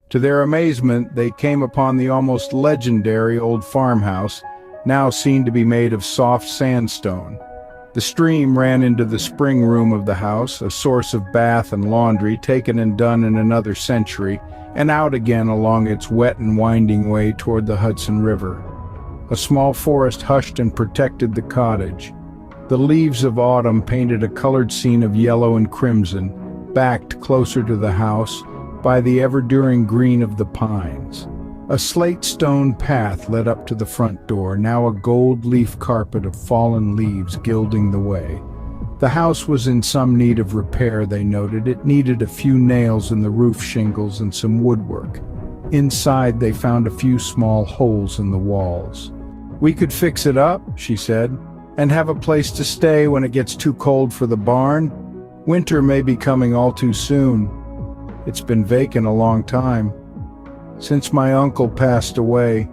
To their amazement, they came upon the almost legendary old farmhouse, now seen to be made of soft sandstone. The stream ran into the spring room of the house, a source of bath and laundry taken and done in another century, and out again along its wet and winding way toward the Hudson River. A small forest hushed and protected the cottage. The leaves of autumn painted a colored scene of yellow and crimson, backed closer to the house by the ever-during green of the pines. A slate stone path led up to the front door, now a gold leaf carpet of fallen leaves gilding the way. The house was in some need of repair, they noted. It needed a few nails in the roof shingles and some woodwork. Inside, they found a few small holes in the walls. "We could fix it up," she said, "and have a place to stay when it gets too cold for the barn. Winter may be coming all too soon. It's been vacant a long time. Since my uncle passed away.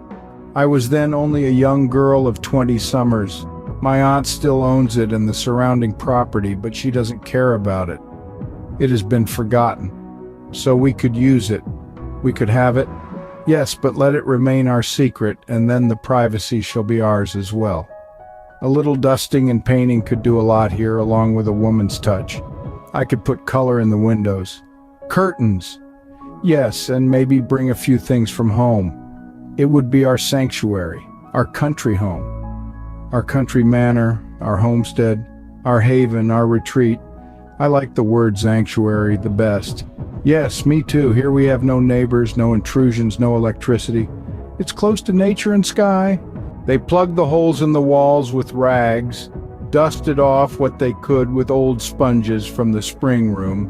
I was then only a young girl of 20 summers. My aunt still owns it and the surrounding property, but she doesn't care about it. It has been forgotten. So we could use it. We could have it. Yes, but let it remain our secret, and then the privacy shall be ours as well. A little dusting and painting could do a lot here, along with a woman's touch. I could put color in the windows. Curtains! Yes, and maybe bring a few things from home. It would be our sanctuary, our country home. Our country manor, our homestead, our haven, our retreat. I like the word sanctuary the best. Yes, me too. Here we have no neighbors, no intrusions, no electricity. It's close to nature and sky." They plugged the holes in the walls with rags, dusted off what they could with old sponges from the spring room,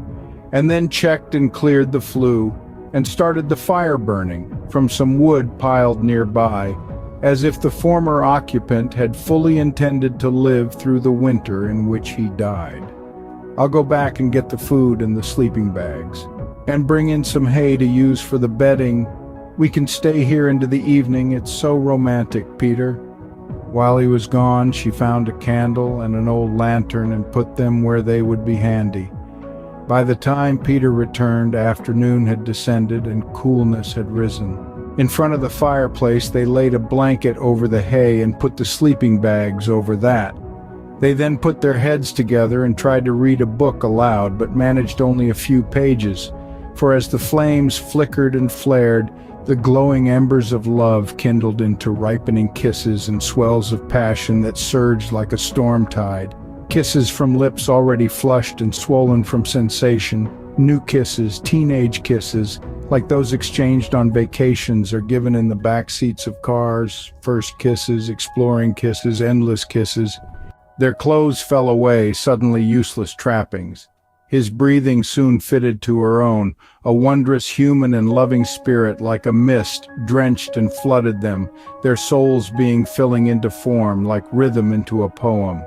and then checked and cleared the flue, and started the fire burning from some wood piled nearby, as if the former occupant had fully intended to live through the winter in which he died. "I'll go back and get the food and the sleeping bags, and bring in some hay to use for the bedding. We can stay here into the evening. It's so romantic, Peter." While he was gone, she found a candle and an old lantern and put them where they would be handy. By the time Peter returned, afternoon had descended and coolness had risen. In front of the fireplace, they laid a blanket over the hay and put the sleeping bags over that. They then put their heads together and tried to read a book aloud, but managed only a few pages, for as the flames flickered and flared, the glowing embers of love kindled into ripening kisses and swells of passion that surged like a storm tide. Kisses from lips already flushed and swollen from sensation, new kisses, teenage kisses, like those exchanged on vacations or given in the back seats of cars, first kisses, exploring kisses, endless kisses. Their clothes fell away, suddenly useless trappings. His breathing soon fitted to her own, a wondrous human and loving spirit like a mist drenched and flooded them, their souls being filling into form like rhythm into a poem.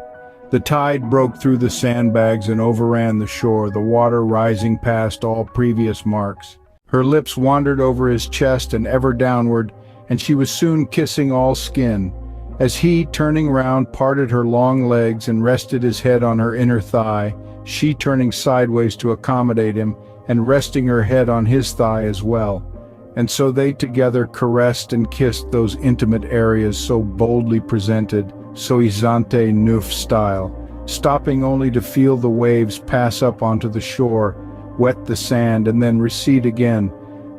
The tide broke through the sandbags and overran the shore, the water rising past all previous marks. Her lips wandered over his chest and ever downward, and she was soon kissing all skin. As he, turning round, parted her long legs and rested his head on her inner thigh, she turning sideways to accommodate him and resting her head on his thigh as well. And so they together caressed and kissed those intimate areas so boldly presented, Soixante Neuf style, stopping only to feel the waves pass up onto the shore, wet the sand and then recede again,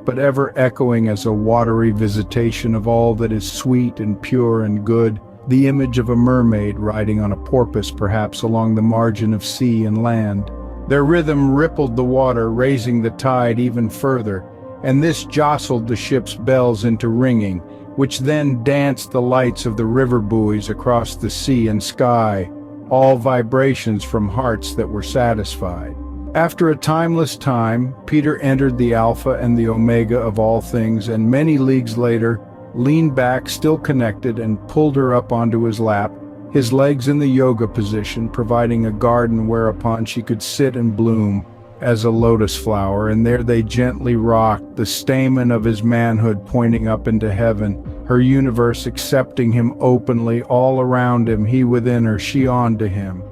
but ever echoing as a watery visitation of all that is sweet and pure and good, the image of a mermaid riding on a porpoise perhaps along the margin of sea and land. Their rhythm rippled the water, raising the tide even further, and this jostled the ship's bells into ringing, which then danced the lights of the river buoys across the sea and sky, all vibrations from hearts that were satisfied. After a timeless time, Peter entered the Alpha and the Omega of all things, and many leagues later, leaned back, still connected, and pulled her up onto his lap, his legs in the yoga position, providing a garden whereupon she could sit and bloom as a lotus flower, and there they gently rocked, the stamen of his manhood pointing up into heaven, her universe accepting him openly, all around him, he within her, she onto him.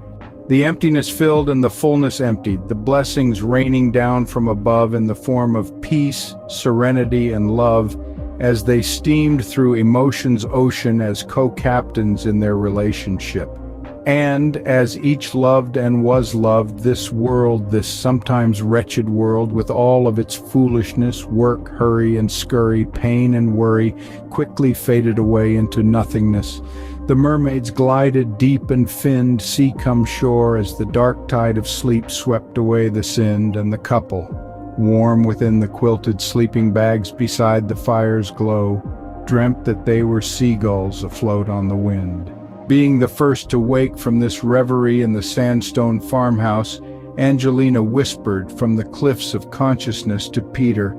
The emptiness filled and the fullness emptied, the blessings raining down from above in the form of peace, serenity, and love as they steamed through emotion's ocean as co-captains in their relationship. And as each loved and was loved, this world, this sometimes wretched world, with all of its foolishness, work, hurry, and scurry, pain and worry, quickly faded away into nothingness. The mermaids glided deep and finned, sea come shore, as the dark tide of sleep swept away the sind, and the couple, warm within the quilted sleeping bags beside the fire's glow, dreamt that they were seagulls afloat on the wind. Being the first to wake from this reverie in the sandstone farmhouse, Angelina whispered from the cliffs of consciousness to Peter,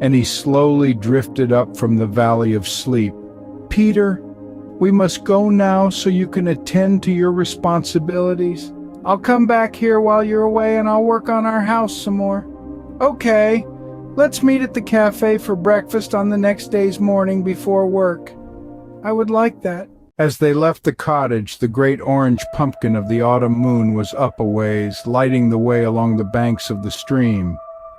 and he slowly drifted up from the valley of sleep. "Peter, we must go now so you can attend to your responsibilities. I'll come back here while you're away and I'll work on our house some more." "Okay, let's meet at the cafe for breakfast on the next day's morning before work." "I would like that." As they left the cottage, the great orange pumpkin of the autumn moon was up a ways, lighting the way along the banks of the stream.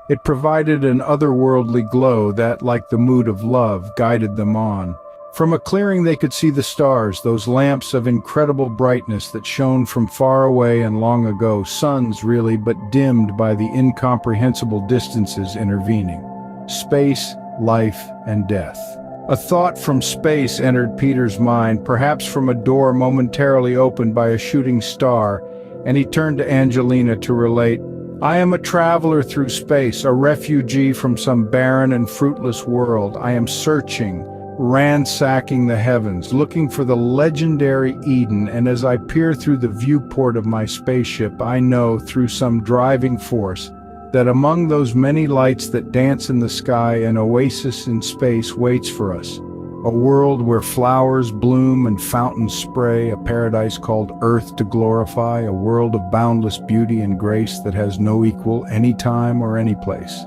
It provided an otherworldly glow that, like the mood of love, guided them on. From a clearing they could see the stars, those lamps of incredible brightness that shone from far away and long ago, suns really, but dimmed by the incomprehensible distances intervening. Space, life, and death. A thought from space entered Peter's mind, perhaps from a door momentarily opened by a shooting star, and he turned to Angelina to relate, "I am a traveler through space, a refugee from some barren and fruitless world. I am searching, ransacking the heavens, looking for the legendary Eden, and as I peer through the viewport of my spaceship, I know, through some driving force, that among those many lights that dance in the sky, an oasis in space waits for us. A world where flowers bloom and fountains spray, a paradise called Earth to glorify, a world of boundless beauty and grace that has no equal any time or any place."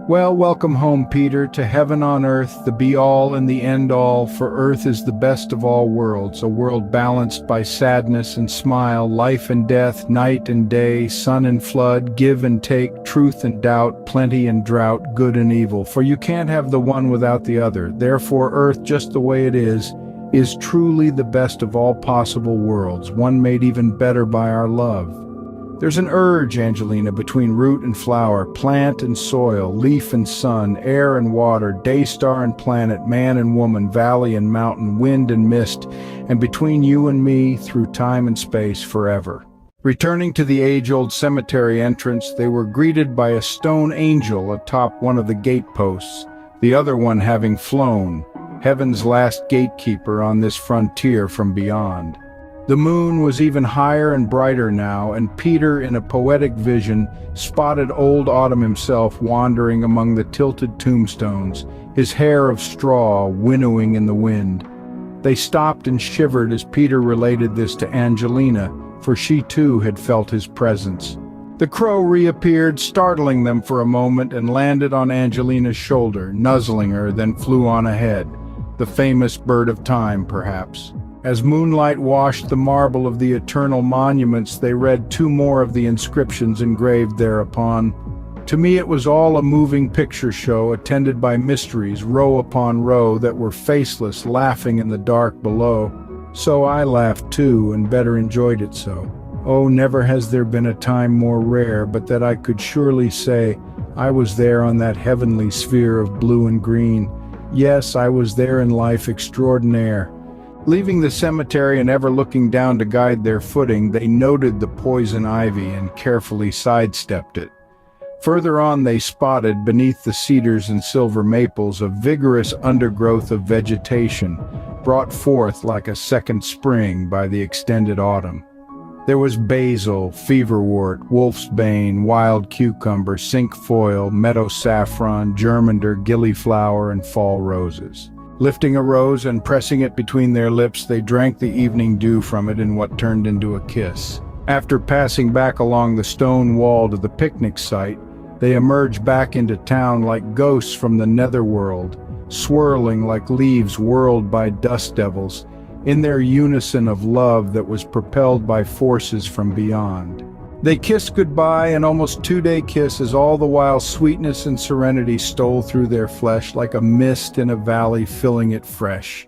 Well, welcome home, Peter, to heaven on earth, the be-all and the end-all, for earth is the best of all worlds, a world balanced by sadness and smile, life and death, night and day, sun and flood, give and take, truth and doubt, plenty and drought, good and evil, for you can't have the one without the other. Therefore, earth, just the way it is truly the best of all possible worlds, one made even better by our love. There's an urge, Angelina, between root and flower, plant and soil, leaf and sun, air and water, day star and planet, man and woman, valley and mountain, wind and mist, and between you and me, through time and space, forever. Returning to the age-old cemetery entrance, they were greeted by a stone angel atop one of the gateposts, the other one having flown, heaven's last gatekeeper on this frontier from beyond. The moon was even higher and brighter now, and Peter, in a poetic vision, spotted old Autumn himself wandering among the tilted tombstones, his hair of straw winnowing in the wind. They stopped and shivered as Peter related this to Angelina, for she too had felt his presence. The crow reappeared, startling them for a moment, and landed on Angelina's shoulder, nuzzling her, then flew on ahead. The famous bird of time, perhaps. As moonlight washed the marble of the eternal monuments, they read two more of the inscriptions engraved thereupon. To me it was all a moving picture show, attended by mysteries, row upon row, that were faceless, laughing in the dark below. So I laughed too, and better enjoyed it so. Oh, never has there been a time more rare, but that I could surely say, I was there on that heavenly sphere of blue and green. Yes, I was there in life extraordinaire. Leaving the cemetery and ever looking down to guide their footing, they noted the poison ivy and carefully sidestepped it. Further on they spotted, beneath the cedars and silver maples, a vigorous undergrowth of vegetation, brought forth like a second spring by the extended autumn. There was basil, feverwort, wolf's bane, wild cucumber, cinquefoil, meadow saffron, germander, gillyflower, and fall roses. Lifting a rose and pressing it between their lips, they drank the evening dew from it in what turned into a kiss. After passing back along the stone wall to the picnic site, they emerged back into town like ghosts from the netherworld, swirling like leaves whirled by dust devils, in their unison of love that was propelled by forces from beyond. They kissed goodbye, an almost 2-day kiss, as all the while sweetness and serenity stole through their flesh like a mist in a valley, filling it fresh.